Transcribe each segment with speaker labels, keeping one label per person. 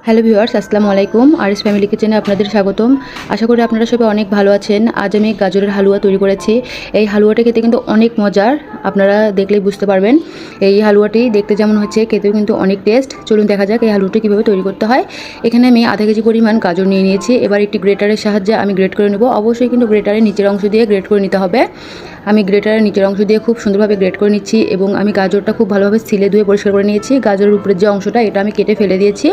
Speaker 1: Hello viewers, আসসালামু আলাইকুম। RS family কিচেনে আপনাদের স্বাগতম। আশা করি আপনারা সবাই অনেক ভালো আছেন। আজ আমি গাজরের হালুয়া তৈরি করেছি। এই হালুয়াটা খেতে কিন্তু অনেক মজার, আপনারা দেখলেই বুঝতে পারবেন। এই হালুয়াটি দেখতে যেমন হচ্ছে, খেতেও কিন্তু অনেক টেস্ট। চলুন দেখা যাক এই হালুয়াটি কীভাবে তৈরি করতে হয়। এখানে আমি আধা কেজি পরিমাণ গাজর নিয়ে নিয়েছি। এবার একটি গ্রেটারের সাহায্যে আমি গ্রেট করে নেব। অবশ্যই কিন্তু গ্রেটারের নিচের অংশ দিয়ে গ্রেট করে নিতে হবে। আমি গ্রেটারের নিচের অংশ দিয়ে খুব সুন্দরভাবে গ্রেট করে নিচ্ছি এবং আমি গাজরটা খুব ভালোভাবে ছিলে ধুয়ে পরিষ্কার করে নিয়েছি। গাজরের উপরের যে অংশটা, এটা আমি কেটে ফেলে দিয়েছি।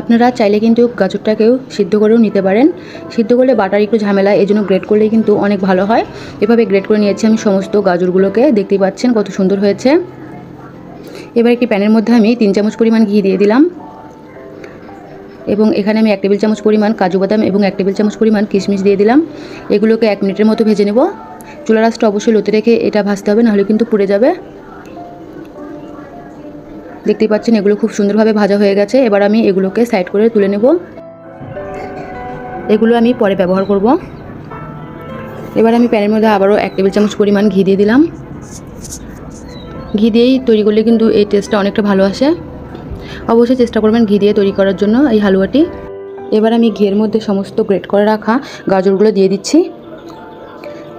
Speaker 1: আপনারা চাইলে কিন্তু গাজরটাকেও সিদ্ধ করেও নিতে পারেন। সিদ্ধ করলে বাটার একটু ঝামেলা, এই জন্য গ্রেট করলেই কিন্তু অনেক ভালো হয়। এভাবে গ্রেট করে নিয়েছি আমি সমস্ত গাজরগুলোকে। দেখতেই পাচ্ছেন কত সুন্দর হয়েছে। এবার একটি প্যানের মধ্যে আমি 3 চামচ পরিমাণ ঘি দিয়ে দিলাম এবং এখানে আমি 1 টেবিল চামচ পরিমাণ কাজু বাদাম এবং 1 টেবিল চামচ পরিমাণ কিশমিশ দিয়ে দিলাম। এগুলোকে 1 মিনিটের মতো ভেজে নেব। চুলার আঁচটা অবশ্যই লোতে রেখে এটা ভাজতে হবে, নাহলে কিন্তু পুড়ে যাবে। দেখতেই পাচ্ছেন এগুলো খুব সুন্দরভাবে ভাজা হয়ে গেছে। এবার আমি এগুলোকে সাইড করে তুলে নেব। এগুলো আমি পরে ব্যবহার করব। এবার আমি প্যানের মধ্যে আবারও 1 টেবিল চামচ পরিমাণ ঘি দিয়ে দিলাম। ঘি দিয়েই তৈরি করলে কিন্তু এই টেস্টটা অনেকটা ভালো আসে। অবশ্যই চেষ্টা করবেন ঘি দিয়ে তৈরি করার জন্য এই হালুয়াটি। এবার আমি ঘিয়ের মধ্যে সমস্ত গ্রেট করে রাখা গাজরগুলো দিয়ে দিচ্ছি।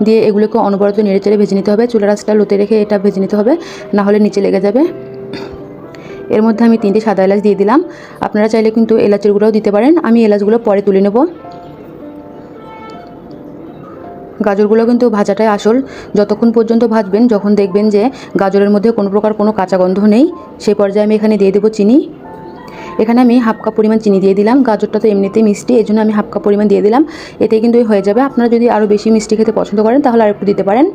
Speaker 1: দিয়ে এগুলোকে অনবরত নেড়েচেড়ে ভেজে নিতে হবে। চুলার আঁচটা লোতে রেখে এটা ভেজে নিতে হবে, না হলে নিচে লেগে যাবে। এর মধ্যে আমি 3টে সাদা এলাচ দিয়ে দিলাম। আপনারা চাইলে কিন্তু এলাচের গুঁড়াও দিতে পারেন। আমি এলাচগুলো পরে তুলে নেব। গাজরগুলো কিন্তু ভাজাটাই আসল। যতক্ষণ পর্যন্ত ভাজবেন, যখন দেখবেন যে গাজরের মধ্যে কোনো প্রকার কোনো কাঁচা গন্ধ নেই, সেই পর্যায়ে আমি এখানে দিয়ে দেবো চিনি। এখানে আমি হাফ কাপ পরিমাণ চিনি দিয়ে দিলাম। গাজরটা তো এমনিতেই মিষ্টি, এই জন্য আমি হাফ কাপ পরিমাণ দিয়ে দিলাম। এতে কিন্তু হয়ে যাবে। আপনারা যদি আরও বেশি মিষ্টি খেতে পছন্দ করেন তাহলে আর একটু দিতে পারেন।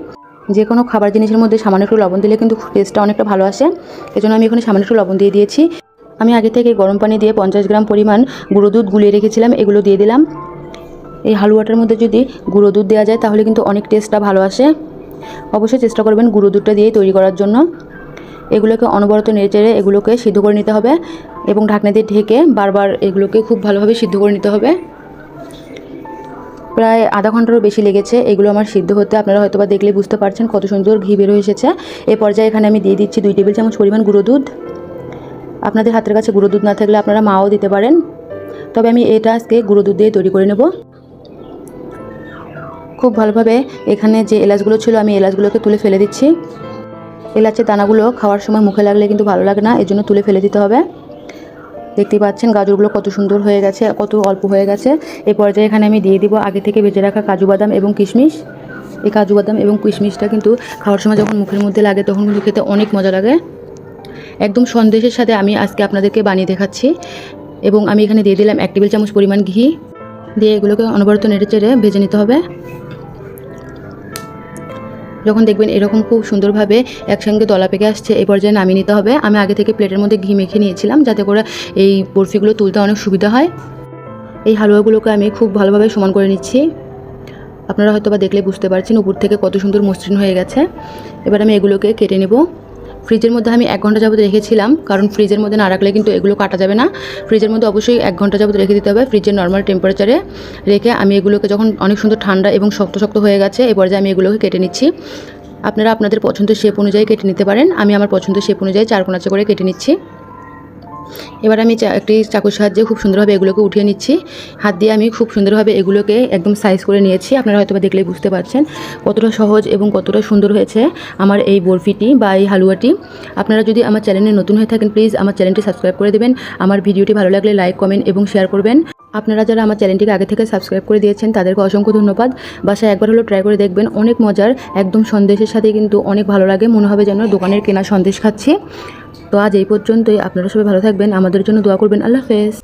Speaker 1: যে কোনো খাবার জিনিসের মধ্যে সামান্য একটু লবণ দিলে কিন্তু টেস্টটা অনেকটা ভালো আসে। এজন্য আমি এখানে সামান্য একটু লবণ দিয়ে দিয়েছি। আমি আগে থেকে গরম পানি দিয়ে 50 গ্রাম পরিমাণ গুঁড়ো দুধ গুলিয়ে রেখেছিলাম, এগুলো দিয়ে দিলাম। এই হালুয়াটার মধ্যে যদি গুঁড়ো দুধ দেওয়া যায় তাহলে কিন্তু অনেক টেস্টটা ভালো আসে। অবশ্যই চেষ্টা করবেন গুঁড়ো দুধটা দিয়ে তৈরি করার জন্য। এগুলোকে অনবরত নেড়েচেড়ে এগুলোকে সিদ্ধ করে নিতে হবে এবং ঢাকনা দিয়ে ঢেকে বারবার এগুলোকে খুব ভালোভাবে সিদ্ধ করে নিতে হবে। প্রায় আধা ঘন্টারও বেশি লেগেছে এগুলো আমার সিদ্ধ হতে। আপনারা হয়তো বা দেখলে বুঝতে পারছেন কত সুন্দর ঘি বের হয়ে এসেছে। এই পর্যায়ে এখানে আমি দিয়ে দিচ্ছি 2 টেবিল চামচ পরিমাণ গুঁড়ো দুধ। আপনাদের হাতের কাছে গুঁড়ো দুধ না থাকলে আপনারা মাও দিতে পারেন, তবে আমি এটা আজকে গুঁড়ো দুধ দিয়ে তৈরি করে নেব। খুব ভালোভাবে এখানে যে এলাচগুলো ছিল আমি এলাচগুলোকে তুলে ফেলে দিচ্ছি। এলাচের দানাগুলো খাওয়ার সময় মুখে লাগলে কিন্তু ভালো লাগে না, এজন্য তুলে ফেলে দিতে হবে। দেখতেই পাচ্ছেন গাজরগুলো কত সুন্দর হয়ে গেছে, কত অল্প হয়ে গেছে। এই পর্যায়ে এখানে আমি দিয়ে দিব আগে থেকে ভেজে রাখা কাজু বাদাম এবং কিশমিশ। এই কাজু বাদাম এবং কিশমিশটা কিন্তু খাওয়ার সময় যখন মুখের মধ্যে লাগে তখন কিন্তু খেতে অনেক মজা লাগে। একদম সন্দেশের সাথে আমি আজকে আপনাদেরকে বানিয়ে দেখাচ্ছি। এবং আমি এখানে দিয়ে দিলাম 1 টেবিল চামচ পরিমাণ ঘি। দিয়ে এগুলোকে অনবরত নেড়েচেড়ে ভেজে নিতে হবে। যখন দেখবেন এরকম খুব সুন্দরভাবে একসঙ্গে দলা পেকে আসছে, এই পর্যায়ে নামিয়ে নিতে হবে। আমি আগে থেকে প্লেটের মধ্যে ঘি মেখে নিয়েছিলাম, যাতে করে এই বরফিগুলো তুলতে অনেক সুবিধা হয়। এই হালুয়াগুলোকে আমি খুব ভালোভাবে সমান করে নিচ্ছি। আপনারা হয়তো বা দেখলে বুঝতে পারছেন উপর থেকে কত সুন্দর মসৃণ হয়ে গেছে। এবার আমি এগুলোকে কেটে নেব। ফ্রিজের মধ্যে আমি 1 ঘন্টা যাবত রেখেছিলাম, কারণ ফ্রিজের মধ্যে না রাখলে কিন্তু এগুলো কাটা যাবে না। ফ্রিজের মধ্যে অবশ্যই 1 ঘন্টা যাবত রেখে দিতে হবে, ফ্রিজের নর্মাল টেম্পারেচারে রেখে। আমি এগুলোকে যখন অনেক সুন্দর ঠান্ডা এবং শক্ত শক্ত হয়ে গেছে, এই পর্যায়ে আমি এগুলোকে কেটে নিচ্ছি। আপনারা আপনাদের পছন্দের শেপ অনুযায়ী কেটে নিতে পারেন। আমি আমার পছন্দের শেপ অনুযায়ী 4 কোণা করে কেটে নিচ্ছি। এবার আমি একটি চাকুর সাহায্যে খুব সুন্দরভাবে এগুলোকে উঠিয়ে নিচ্ছি। হাত দিয়ে আমি খুব সুন্দরভাবে এগুলোকে একদম সাইজ করে নিয়েছি। আপনারা হয়তো বা দেখলেই বুঝতে পারছেন কতটা সহজ এবং কতটা সুন্দর হয়েছে আমার এই বরফিটি বা এই হালুয়াটি। আপনারা যদি আমার চ্যানেলে নতুন হয়ে থাকেন, প্লিজ আমার চ্যানেলটি সাবস্ক্রাইব করে দেবেন। আমার ভিডিওটি ভালো লাগলে লাইক, কমেন্ট এবং শেয়ার করবেন। আপনারা যারা আমার চ্যানেলটিকে আগে থেকে সাবস্ক্রাইব করে দিয়েছেন তাদেরকে অসংখ্য ধন্যবাদ। বাসায় একবার হলো ট্রাই করে দেখবেন, অনেক মজার। একদম সন্দেশের সাথে কিন্তু অনেক ভালো লাগে, মনে হবে যেন দোকানের কেনা সন্দেশ খাচ্ছি। তো আজ এই পর্যন্তই। আপনারা সবাই ভালো থাকবেন, আমাদের জন্য দোয়া করবেন। আল্লাহ হাফেজ।